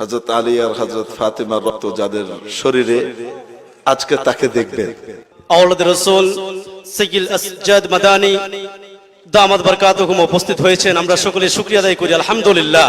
হযরত আলী আর হযরত ফাতেমার রক্ত যাদের শরীরে, আজকে তাকে দেখবেন। আওলাদ রাসূল সাইয়্যিদ আসজাদ মাদানী দামাত বরকাতুহুম উপস্থিত হয়েছেন। আমরা সকলে শুকরিয়া আদায় করি আলহামদুলিল্লাহ।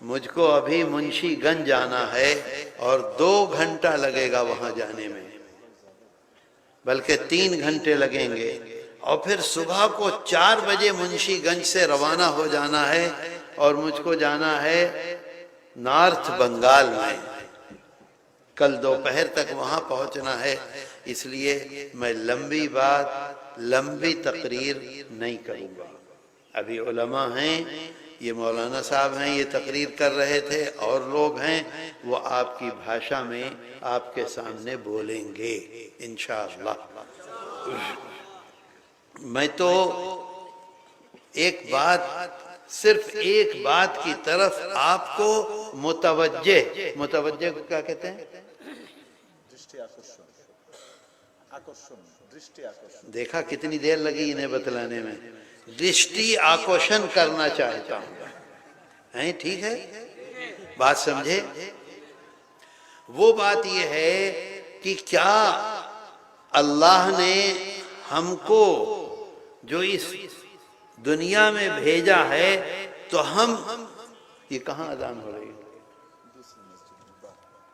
مجھ کو ابھی منشی گنج جانا ہے اور 2 گھنٹہ لگے گا وہاں جانے میں، بلکہ 3 گھنٹے لگیں گے، اور پھر صبح کو 4 بجے منشی گنج سے روانہ ہو جانا ہے، اور مجھ کو جانا ہے نارتھ بنگال میں، کل دوپہر تک وہاں پہنچنا ہے۔ اس لیے میں لمبی بات، لمبی تقریر نہیں کروں گا۔ ابھی علماء ہیں، یہ مولانا صاحب ہیں، یہ تقریر کر رہے تھے، اور لوگ ہیں، وہ آپ کی بھاشا میں آپ کے سامنے بولیں گے انشاءاللہ۔ میں تو ایک بات، صرف ایک بات کی طرف آپ کو متوجہ کو کیا کہتے ہیں؟ دیکھا کتنی دیر لگی انہیں بتلانے میں، درشٹی آکوشن کرنا چاہتا ہوں، ہیں؟ ٹھیک ہے، بات سمجھے؟ وہ بات یہ ہے کہ کیا اللہ نے ہم کو جو اس دنیا میں بھیجا ہے، تو ہم، یہ کہاں اذان ہو رہی ہے؟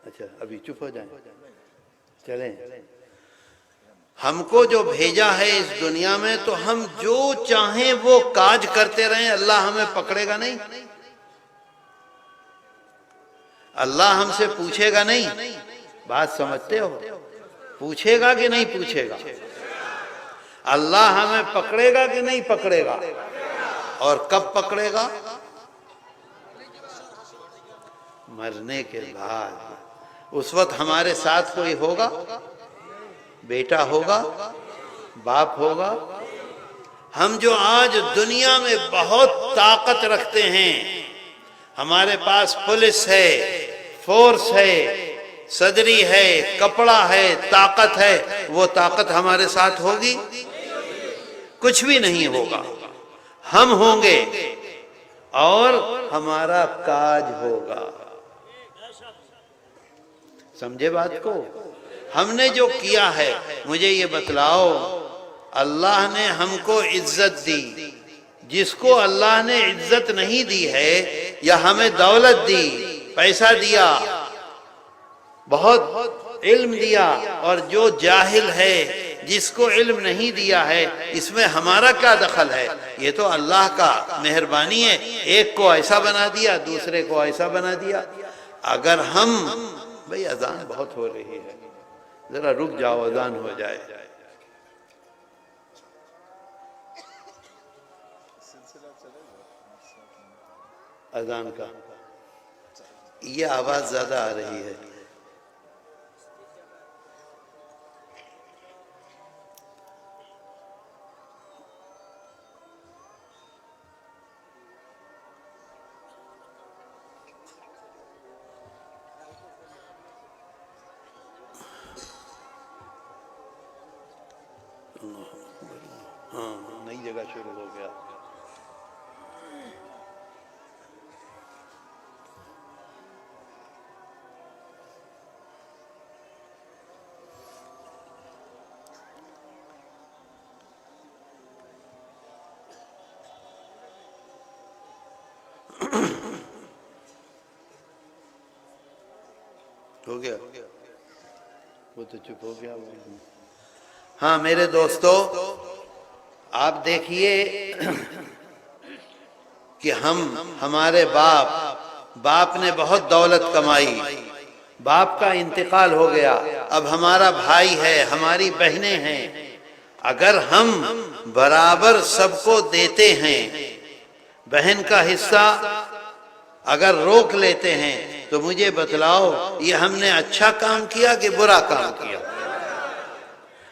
اچھا ابھی چپ ہو جائیں، چلیں۔ ہم کو جو بھیجا ہے اس دنیا میں، تو ہم جو چاہیں وہ کاج کرتے رہیں، اللہ ہمیں پکڑے گا نہیں، اللہ ہم سے پوچھے گا نہیں۔ بات سمجھتے ہو؟ پوچھے گا کہ نہیں پوچھے گا؟ اللہ ہمیں پکڑے گا کہ نہیں پکڑے گا؟ اور کب پکڑے گا؟ مرنے کے بعد۔ اس وقت ہمارے ساتھ کوئی ہوگا؟ بیٹا ہوگا؟ باپ ہوگا؟ ہم جو آج دنیا میں بہت طاقت رکھتے ہیں، ہمارے پاس پولیس ہے، فورس ہے، صدری ہے، کپڑا ہے، طاقت ہے، وہ طاقت ہمارے ساتھ ہوگی؟ کچھ بھی نہیں ہوگا۔ ہم ہوں گے اور ہمارا کاج ہوگا۔ سمجھے بات کو؟ ہم نے جو کیا ہے، مجھے یہ بتلاؤ، اللہ نے ہم کو عزت دی، جس کو اللہ نے عزت نہیں دی ہے، یا ہمیں دولت دی، پیسہ دیا، بہت علم دیا، اور جو جاہل ہے، جس کو علم نہیں دیا ہے، اس میں ہمارا کیا دخل ہے؟ یہ تو اللہ کا مہربانی ہے، ایک کو ایسا بنا دیا، دوسرے کو ایسا بنا دیا۔ اگر ہم، بھئی اذان بہت ہو رہی ہے، ذرا رک جاؤ، اذان ہو جائے۔ اذان کا یہ آواز زیادہ آ رہی ہے۔ ہاں نئی جگہ شروع ہو گیا۔ ہو گیا، وہ تو چپ ہو گیا۔ ہاں میرے دوستو، آپ دیکھیے کہ ہمارے باپ نے بہت دولت کمائی، باپ کا انتقال ہو گیا، اب ہمارا بھائی ہے، ہماری بہنیں ہیں، اگر ہم برابر سب کو دیتے ہیں، بہن کا حصہ اگر روک لیتے ہیں، تو مجھے بتلاؤ یہ ہم نے اچھا کام کیا کہ برا کام کیا؟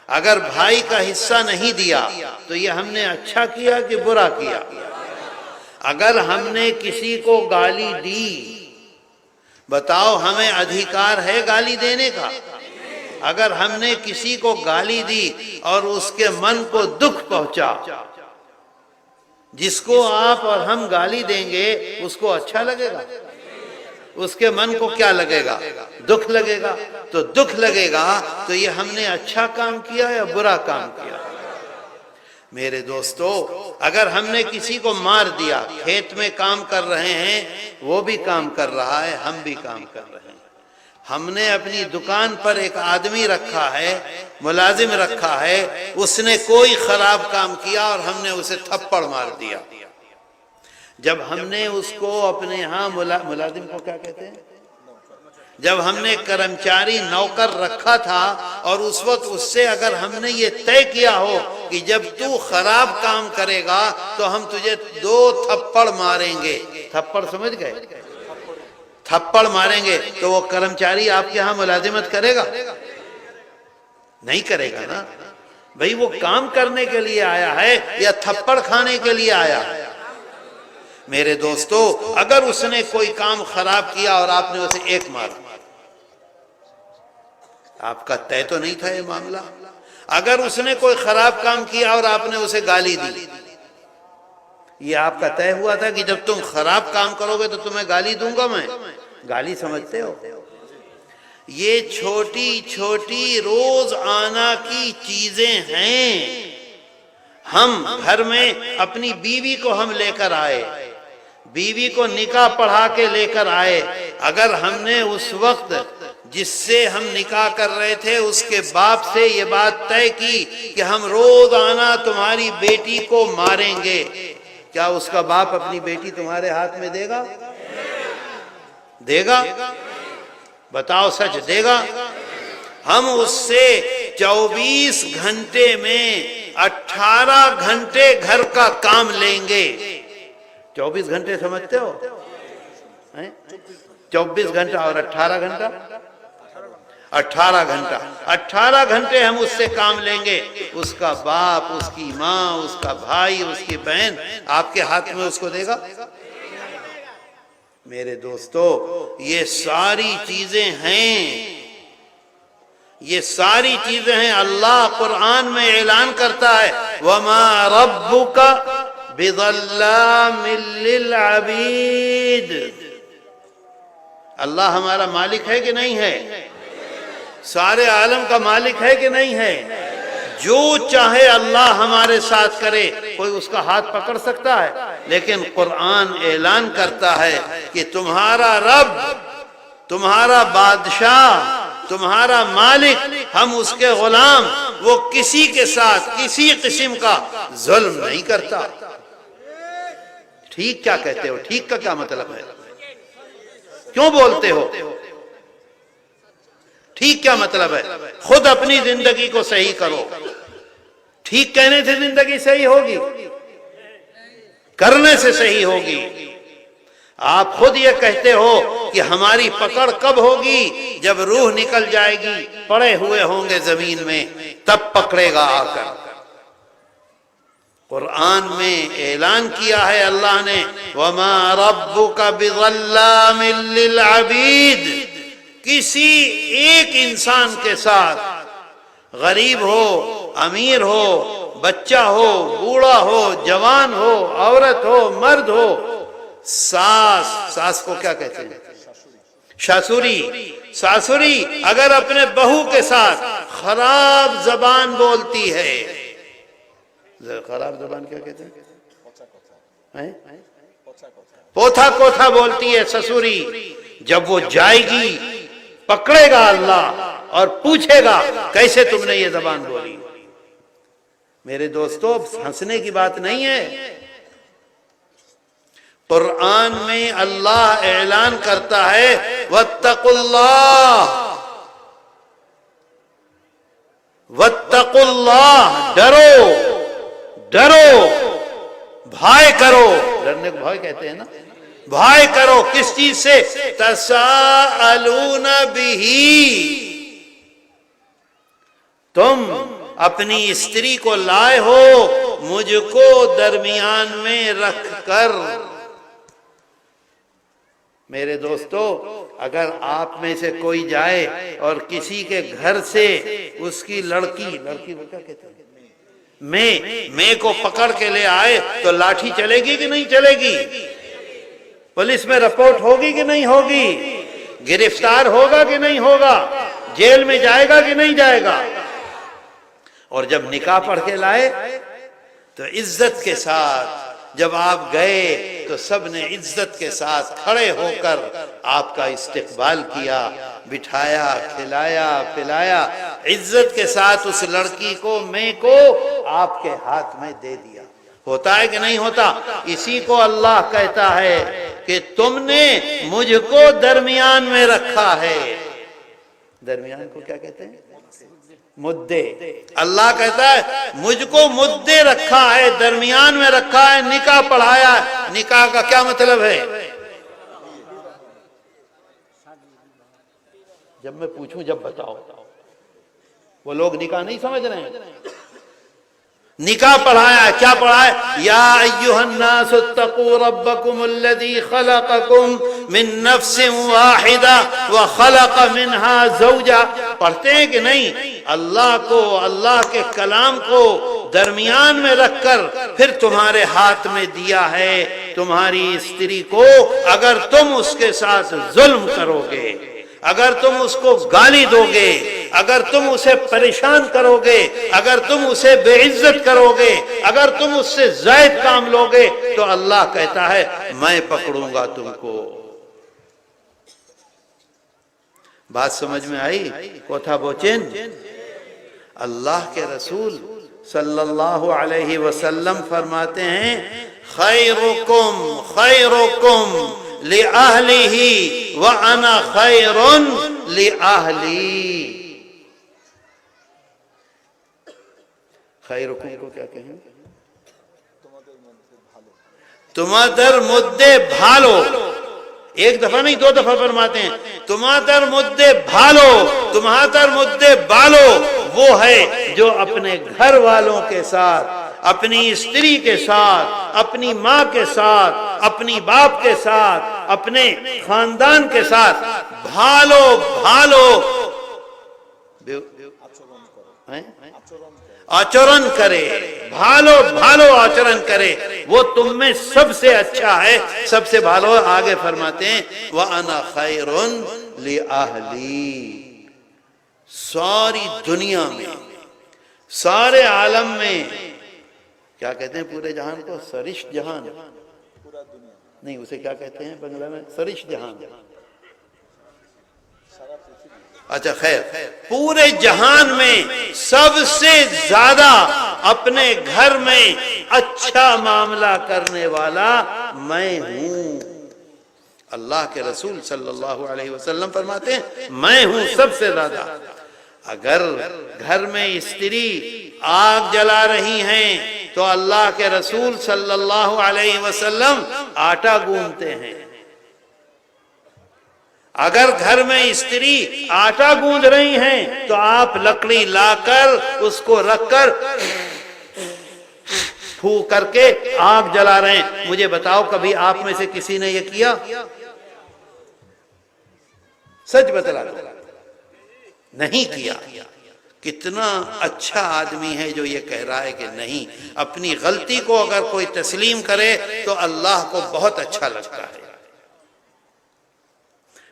اگر بھائی کا حصہ نہیں دیا تو یہ ہم نے اچھا کیا کہ برا کیا؟ اگر ہم نے کسی کو گالی دی، بتاؤ ہمیں ادھیکار ہے گالی دینے کا؟ اگر ہم نے کسی کو گالی دی اور اس کے من کو دکھ پہنچا، جس کو آپ اور ہم گالی دیں گے اس کو اچھا لگے گا؟ اس کے من کو کیا لگے گا؟ دکھ لگے گا۔ تو دکھ لگے گا تو یہ ہم نے اچھا کام کیا یا برا کام کیا؟ میرے دوستو اگر ہم نے کسی کو مار دیا، کھیت میں کام کر رہے ہیں، وہ بھی کام کر رہا ہے، ہم بھی کام کر رہے ہیں، ہم نے اپنی دکان پر ایک آدمی رکھا ہے، ملازم رکھا ہے، اس نے کوئی خراب کام کیا اور ہم نے اسے تھپڑ مار دیا، جب ہم نے اس کو اپنے ہاں ملازم کو کیا کہتے ہیں، جب ہم نے کرمچاری نوکر رکھا تھا اور اس وقت اس سے اگر ہم نے یہ طے کیا ہو کہ جب تو خراب کام کرے گا تو ہم تجھے 2 تھپڑ ماریں گے، تھپڑ سمجھ گئے، تھپڑ ماریں گے، تو وہ کرمچاری آپ کے ہاں ملازمت کرے گا؟ نہیں کرے گا نا بھئی، وہ کام کرنے کے لیے آیا ہے یا تھپڑ کھانے کے لیے آیا ہے؟ میرے دوستو اگر اس نے کوئی کام خراب کیا اور آپ نے اسے 1 مارا، آپ کا طے تو نہیں تھا یہ معاملہ؟ اگر اس نے کوئی خراب کام کیا اور آپ نے اسے گالی دی، یہ آپ کا طے ہوا تھا کہ جب تم خراب کام کرو گے تو تمہیں گالی دوں گا میں؟ گالی سمجھتے ہو؟ یہ چھوٹی چھوٹی روز آنا کی چیزیں ہیں۔ ہم گھر میں اپنی بیوی کو ہم لے کر آئے، بیوی کو نکاح پڑھا کے لے کر آئے، اگر ہم نے اس وقت جس سے ہم نکاح کر رہے تھے اس کے باپ سے یہ بات طے کی کہ ہم روزانہ تمہاری بیٹی کو ماریں گے، کیا اس کا باپ اپنی بیٹی تمہارے ہاتھ میں دے گا؟ دے گا؟ بتاؤ سچ دے گا؟ ہم اس سے 24 گھنٹے میں 18 گھنٹے گھر کا کام لیں گے۔ 24 گھنٹے سمجھتے ہو؟ 24 گھنٹہ اور 18 گھنٹہ، 18 گھنٹے ہم اس سے کام لیں گے۔ اس کا باپ، اس کی ماں، اس کا بھائی، اس کی بہن آپ کے ہاتھ میں اس کو دے گا؟ میرے دوستو یہ ساری چیزیں ہیں، یہ ساری چیزیں ہیں۔ اللہ قرآن میں اعلان کرتا ہے وَمَا رَبُّكَ بِظَلَّامٍ لِّلْعَبِيدِ۔ اللہ ہمارا مالک ہے کہ نہیں ہے؟ سارے عالم کا مالک ہے کہ نہیں ہے؟ جو چاہے اللہ ہمارے ساتھ کرے، کوئی اس کا ہاتھ پکڑ سکتا ہے؟ لیکن قرآن اعلان کرتا ہے کہ تمہارا رب، تمہارا بادشاہ، تمہارا مالک، ہم اس کے غلام، وہ کسی کے ساتھ کسی قسم کا ظلم نہیں کرتا۔ ٹھیک کیا کہتے ہو؟ ٹھیک کا کیا مطلب ہے؟ کیوں بولتے ہو؟ ٹھیک کیا مطلب ہے؟ خود اپنی زندگی کو صحیح کرو۔ ٹھیک کہنے سے زندگی صحیح ہوگی؟ کرنے سے صحیح ہوگی۔ آپ خود یہ کہتے ہو کہ ہماری پکڑ کب ہوگی؟ جب روح نکل جائے گی، پڑے ہوئے ہوں گے زمین میں، تب پکڑے گا آ کر۔ قرآن میں اعلان کیا ہے اللہ نے وَمَا رَبُّكَ بِظَلَّامٍ لِّلْعَبِيدِ۔ کسی ایک انسان کے ساتھ، غریب ہو، امیر ہو، بچہ ہو، بوڑھا ہو، جوان ہو، عورت ہو، مرد ہو، ساس کو کیا کہتے ہیں؟ ساسوری۔ ساسوری اگر اپنے بہو کے ساتھ خراب زبان بولتی ہے، خراب زبان کیا کہتے ہیں؟ پوتھا کوتھا بولتی ہے سسوری، جب وہ جائے گی پکڑے گا اللہ اور پوچھے گا کیسے تم نے یہ زبان بولی؟ میرے دوستو ہنسنے کی بات نہیں ہے۔ قرآن میں اللہ اعلان کرتا ہے وَاتَّقُوا اللَّهَ، وَاتَّقُوا اللَّهَ، ڈرو، ڈرو، بھائے کرو۔ ڈرنے کو بھائے کہتے ہیں نا؟ بھائے کرو کس چیز سے؟ تساءلون بہ، تم اپنی استری کو لائے ہو مجھ کو درمیان میں رکھ کر۔ میرے دوستو اگر آپ میں سے کوئی جائے اور کسی کے گھر سے اس کی لڑکی کو کیا کہتے ہیں، میں کو پکڑ کے لے آئے تو لاٹھی چلے گی کہ نہیں چلے گی؟ پولیس میں رپورٹ ہوگی کہ نہیں ہوگی؟ گرفتار ہوگا کہ نہیں ہوگا؟ جیل میں جائے گا کہ نہیں جائے گا؟ اور جب نکاح پڑھ کے لائے تو عزت کے ساتھ جب آپ گئے تو سب نے عزت کے ساتھ کھڑے ہو کر آپ کا استقبال کیا، بٹھایا، کھلایا، پلایا، عزت کے ساتھ اس لڑکی کو میں کو آپ کے ہاتھ میں دے دیا۔ ہوتا ہے کہ نہیں ہوتا؟ اسی کو اللہ کہتا ہے کہ تم نے مجھ کو درمیان میں رکھا ہے۔ درمیان کو کیا کہتے ہیں؟ مدے۔ اللہ کہتا ہے مجھ کو مدے رکھا ہے، درمیان میں رکھا ہے، نکاح پڑھایا ہے۔ نکاح کا کیا مطلب ہے؟ جب میں پوچھوں جب بتاؤ، وہ لوگ نکاح نہیں سمجھ رہے ہیں۔ نکاح پڑھایا ہے، کیا پڑھایا ہے؟ یا ایھا الناس اتقوا ربکم الذی خلقکم من نفس واحدہ وخلق منها زوجا۔ پڑھتے ہیں کہ نہیں؟ اللہ کو، اللہ کے کلام کو درمیان میں رکھ کر پھر تمہارے ہاتھ میں دیا ہے تمہاری استری کو۔ اگر تم اس کے ساتھ ظلم کرو گے، اگر تم اس کو گالی دو گے، اگر تم اسے پریشان کرو گے، اگر تم اسے بے عزت کرو گے، اگر تم اس سے زائد کام لو گے، تو اللہ کہتا ہے میں پکڑوں گا تم کو۔ بات سمجھ میں آئی؟ کوتھا بوچن؟ اللہ کے رسول صلی اللہ علیہ وسلم فرماتے ہیں خیرکم خیرکم لأہلہ وَأَنَا خَيْرٌ لِأَهْلِي۔ خیرکم کو کیا کہیں؟ تمہادر مدے بھالو۔ ایک دفعہ نہیں، دو دفعہ فرماتے ہیں تمہادر مدے بھالو، تمہادر مدے بالو۔ وہ ہے جو اپنے گھر والوں کے ساتھ، اپنی استری کے ساتھ، اپنی ماں کے ساتھ، اپنی باپ کے ساتھ، اپنے خاندان کے ساتھ بھالو بھالو آچرن کرے، بھالو بھالو آچرن کرے، وہ تم میں سب سے اچھا ہے، سب سے بھالو۔ آگے فرماتے ہیں وَأَنَا خَيْرٌ لِأَهْلِي۔ ساری دنیا میں، سارے عالم میں، کیا کہتے ہیں پورے جہان کو؟ سرشت جہان نہیں، اسے کیا کہتے ہیں بنگلہ میں؟ سرشت جہان۔ اچھا خیر، پورے جہان میں سب سے زیادہ اپنے گھر میں اچھا معاملہ کرنے والا میں ہوں۔ اللہ کے رسول صلی اللہ علیہ وسلم فرماتے ہیں میں ہوں سب سے زیادہ۔ اگر گھر میں استری آگ جلا رہی ہیں تو اللہ کے رسول صلی اللہ علیہ وسلم آٹا گوندتے ہیں۔ اگر گھر میں استری آٹا گوندھ رہی ہیں تو آپ لکڑی لا کر اس کو رکھ کر پھو کر کے آگ جلا رہے ہیں۔ مجھے بتاؤ کبھی آپ میں سے کسی نے یہ کیا؟ سچ بتلا نہیں کیا۔ کتنا اچھا آدمی ہے جو یہ کہہ رہا ہے کہ نہیں، اپنی غلطی کو اگر کوئی تسلیم کرے تو اللہ کو بہت اچھا لگتا ہے۔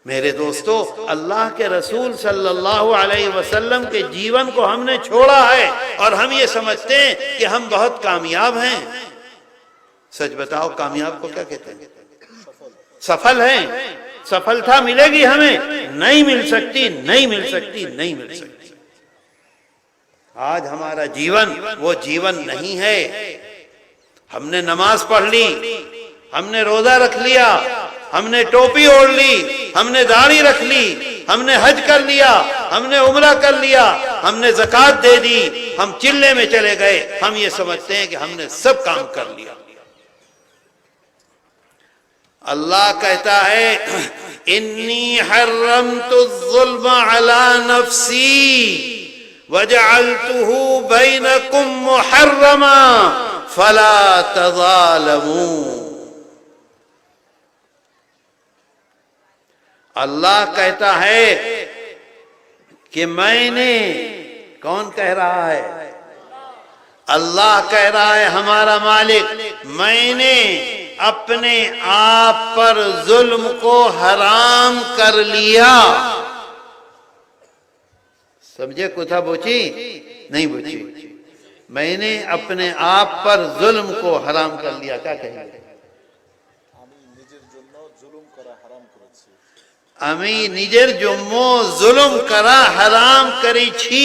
میرے دوستو، اللہ کے رسول صلی اللہ علیہ وسلم کے جیون کو ہم نے چھوڑا ہے اور ہم یہ سمجھتے ہیں کہ ہم بہت کامیاب ہیں۔ سچ بتاؤ کامیاب کو کیا کہتے ہیں؟ سفل ہیں۔ سفلتا ملے گی ہمیں؟ نہیں مل سکتی، نہیں مل سکتی، نہیں مل سکتی۔ آج ہمارا جیون وہ جیون نہیں ہے۔ ہم نے نماز پڑھ لی، ہم نے روزہ رکھ لیا، ہم نے ٹوپی اوڑھ لی، ہم نے داڑھی رکھ لی، ہم نے حج کر لیا، ہم نے عمرہ کر لیا، ہم نے زکوٰۃ دے دی، ہم چلے میں چلے گئے، ہم یہ سمجھتے ہیں کہ ہم نے سب کام کر لیا۔ اللہ کہتا ہے انی حرمت الظلم علی نفسی وجعلتہ بینکم محرما فلا تظالموا۔ اللہ کہتا ہے کہ میں نے، کون کہہ رہا ہے؟ اللہ کہہ رہا ہے ہمارا مالک، میں نے اپنے آپ پر ظلم کو حرام کر لیا۔ سمجھے کتھا بوچی؟ نہیں بوچی۔ میں نے اپنے آپ پر ظلم کو حرام کر لیا. کیا کہیں گے؟ আমি নিজের জন্য জুলুম করা হারাম করেছি.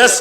10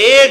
1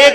1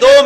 2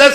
10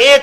1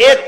1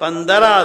15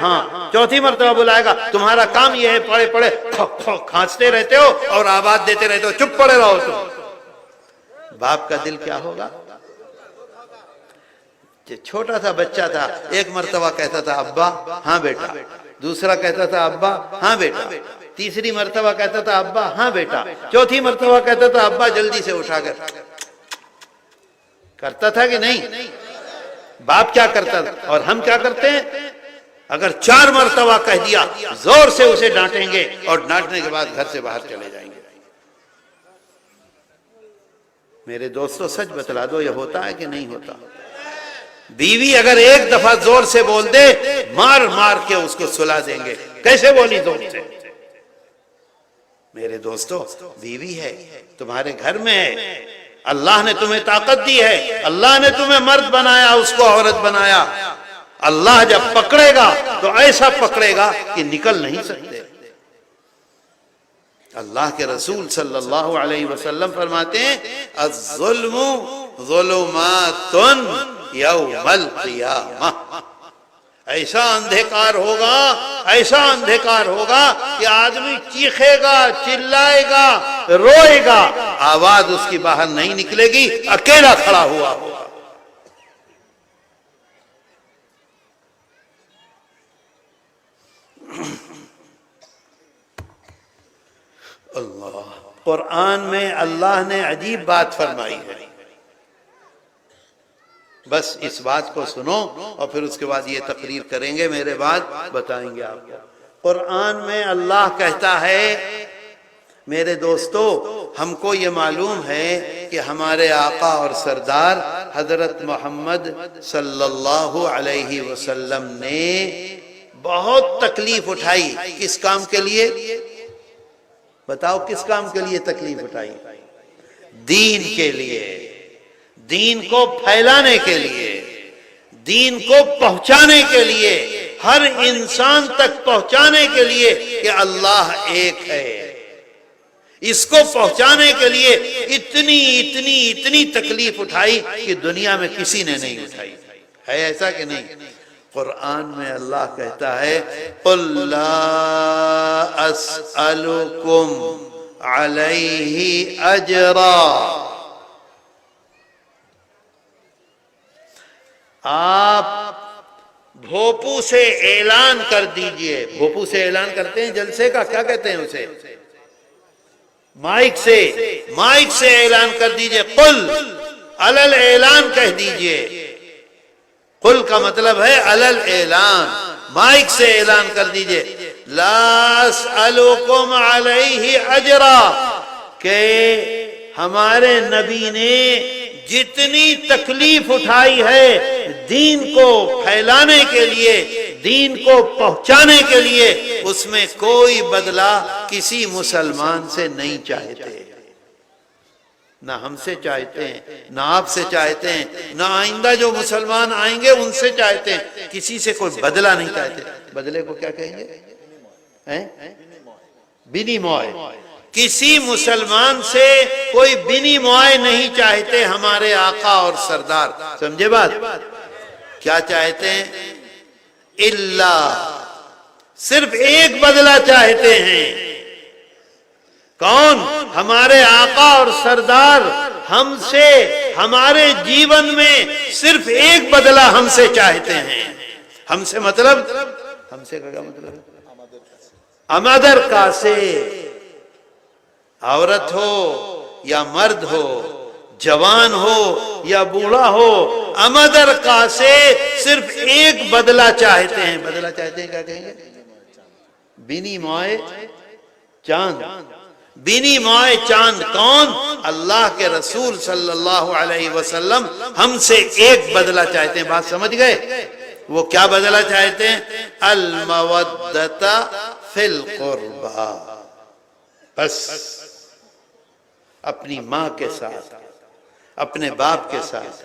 ہاں، چوتھی مرتبہ بلائے گا تمہارا کام یہ ہے پڑے پڑے کھانستے رہتے ہو اور آواز دیتے رہتے ہو، چپ پڑے رہو تم۔ باپ کا دل کیا ہوگا؟ چھوٹا تھا بچہ تھا، ایک مرتبہ کہتا تھا ابا ہاں بیٹا، دوسرا کہتا تھا ابا ہاں بیٹا، تیسری مرتبہ کہتا تھا ابا ہاں بیٹا، چوتھی مرتبہ کہتا تھا ابا جلدی سے اٹھا کر۔ کرتا تھا کہ نہیں؟ باپ کیا کرتا تھا اور ہم کیا کرتے ہیں؟ اگر 4 مرتبہ کہہ دیا زور سے اسے ڈانٹیں گے اور ڈانٹنے کے بعد گھر سے باہر چلے جائیں گے۔ میرے دوستو سچ بتلا دو، یہ ہوتا ہے کہ نہیں ہوتا؟ بیوی اگر ایک دفعہ زور سے بول دے مار مار کے اس کو سلا دیں گے۔ کیسے بولی زور سے؟ میرے دوستو بیوی ہے، تمہارے گھر میں ہے، اللہ نے تمہیں طاقت دی ہے، اللہ نے تمہیں مرد بنایا، اس کو عورت بنایا۔ اللہ جب پکڑے گا تو ایسا پکڑے گا کہ نکل نہیں سکتے۔ اللہ کے رسول صلی اللہ علیہ وسلم فرماتے ہیں الظلم ظلمات یوم القیامہ، ایسا اندھکار ہوگا، ایسا اندھکار ہوگا کہ آدمی چیخے گا، چلائے گا، روئے گا، آواز اس کی باہر نہیں نکلے گی، اکیلا کھڑا ہوا ہوگا۔ اللہ قرآن میں اللہ نے عجیب بات فرمائی ہے، بس اس بات کو سنو اور پھر اس کے بعد یہ تقریر کریں گے، میرے بعد بتائیں گے آپ کو۔ قرآن میں اللہ کہتا ہے میرے دوستو ہم کو یہ معلوم ہے کہ ہمارے آقا اور سردار حضرت محمد صلی اللہ علیہ وسلم نے بہت تکلیف اٹھائی۔ کس کام کے لیے؟ بتاؤ کس کام کے لیے تکلیف اٹھائی؟ دین کے لیے، دین کو پھیلانے کے لیے، دین کو پہنچانے کے لیے، ہر انسان تک پہنچانے کے لیے کہ اللہ ایک ہے۔ اس کو پہنچانے کے لیے اتنی تکلیف اٹھائی کہ دنیا میں کسی نے نہیں اٹھائی ہے، ایسا کہ نہیں؟ قرآن میں اللہ کہتا ہے قُلْ لَا أَسْأَلُكُمْ عَلَيْهِ أَجْرًا، آپ بھوپو سے اعلان کر دیجئے۔ بھوپو سے اعلان کرتے ہیں جلسے کا، کیا کہتے ہیں اسے؟ مائک سے اعلان کر دیجئے۔ قل علل اعلان کہہ دیجئے۔ قل کا مطلب ہے علل اعلان، مائک سے اعلان کر دیجئے لا اسألکم علیہ اجرا، کہ ہمارے نبی نے جتنی تکلیف اٹھائی ہے دین کو پھیلانے کے لیے، دین کو پہنچانے کے لیے، اس میں کوئی بدلہ کسی مسلمان سے نہیں چاہتے، نہ ہم سے چاہتے ہیں، نہ آپ سے چاہتے ہیں، نہ آئندہ جو مسلمان آئیں گے ان سے چاہتے ہیں، کسی سے کوئی بدلہ نہیں چاہتے۔ بدلے کو کیا کہیں گے؟ بنی موئے۔ کسی مسلمان سے کوئی بنی موئے نہیں چاہتے ہمارے آقا اور سردار، سمجھے بات؟ کیا چاہتے ہیں؟ اللہ، صرف ایک بدلہ چاہتے ہیں۔ کون؟ ہمارے آقا اور سردار ہم سے، ہمارے جیون میں صرف ایک بدلہ ہم سے چاہتے ہیں۔ ہم سے مطلب، ہم سے کیا مطلب ہے؟ امدر کا سے، عورت ہو یا مرد ہو، جوان ہو یا بوڑھا ہو، امدر کا سے صرف ایک بدلہ چاہتے ہیں۔ بدلہ چاہتے ہیں، کیا کہیں گے؟ بینی موئے چاند۔ بینی موئے چاند کون؟ اللہ کے رسول صلی اللہ علیہ وسلم ہم سے ایک بدلہ چاہتے ہیں۔ بات سمجھ گئے؟ وہ کیا بدلہ چاہتے ہیں؟ المودۃ فی القربى، بس اپنی ماں کے ساتھ، اپنے باپ کے ساتھ،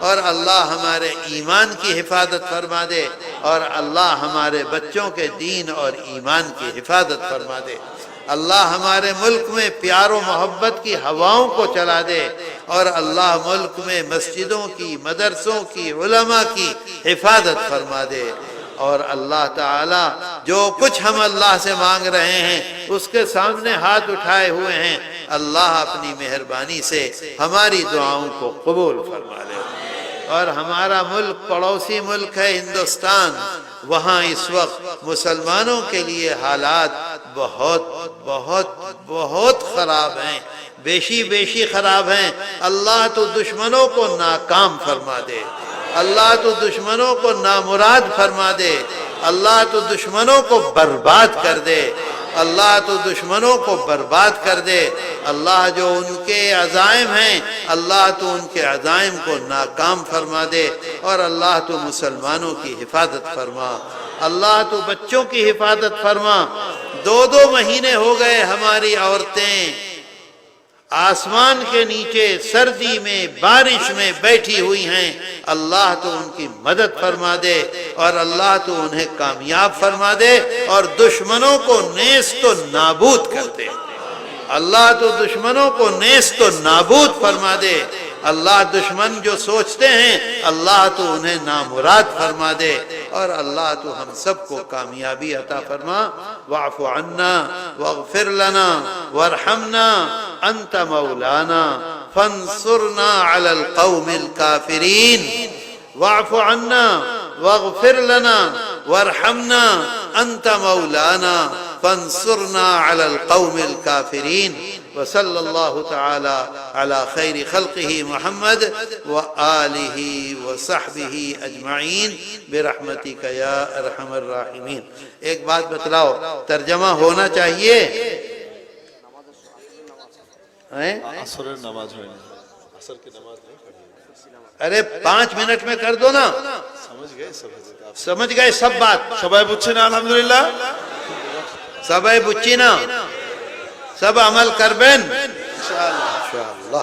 اور اللہ ہمارے ایمان کی حفاظت فرما دے اور اللہ ہمارے بچوں کے دین اور ایمان کی حفاظت فرما دے اللہ ہمارے ملک میں پیار و محبت کی ہواؤں کو چلا دے اور اللہ ملک میں مسجدوں کی مدرسوں کی علماء کی حفاظت فرما دے اور اللہ تعالی جو کچھ ہم اللہ سے مانگ رہے ہیں اس کے سامنے ہاتھ اٹھائے ہوئے ہیں اللہ اپنی مہربانی سے ہماری دعاؤں کو قبول فرما لے اور ہمارا ملک پڑوسی ملک ہے ہندوستان وہاں اس وقت مسلمانوں کے لیے حالات بہت بہت بہت خراب ہیں بیشی خراب ہیں اللہ تو دشمنوں کو ناکام فرما دے اللہ تو دشمنوں کو نامراد فرما دے اللہ تو دشمنوں کو برباد کر دے اللہ تو دشمنوں کو برباد کر دے اللہ جو ان کے عزائم ہیں اللہ تو ان کے عزائم کو ناکام فرما دے اور اللہ تو مسلمانوں کی حفاظت فرما اللہ تو بچوں کی حفاظت فرما 2 مہینے ہو گئے ہماری عورتیں آسمان کے نیچے سردی میں بارش میں بیٹھی ہوئی ہیں اللہ تو ان کی مدد فرما دے اور اللہ تو انہیں کامیاب فرما دے اور دشمنوں کو نیست و نابود کر دے اللہ تو دشمنوں کو نیست و نابود فرما دے اللہ دشمن جو سوچتے ہیں اللہ تو انہیں نامراد فرما دے اور اللہ تو ہم سب کو کامیابی عطا فرما واعف عنا واغفر لنا وارحمنا انت مولانا فانصرنا على القوم الكافرين واعف عنا واغفر لنا وارحمنا انت مولانا فانصرنا على القوم الكافرين وصلى الله تعالى على خير خلقه محمد وآله وصحبه أجمعين برحمتك يا أرحم الراحمين ایک بات بتلاؤ ترجمہ ہونا چاہیے عصر نماز ہوئی نہیں عصر کی نماز نہیں پڑھی ارے 5 منٹ میں کر دو نا سمجھ گئے سب بات সবাই বুঝছে না আলহামদুলিল্লাহ سبای بچی نا سب عمل کربن انشاءاللہ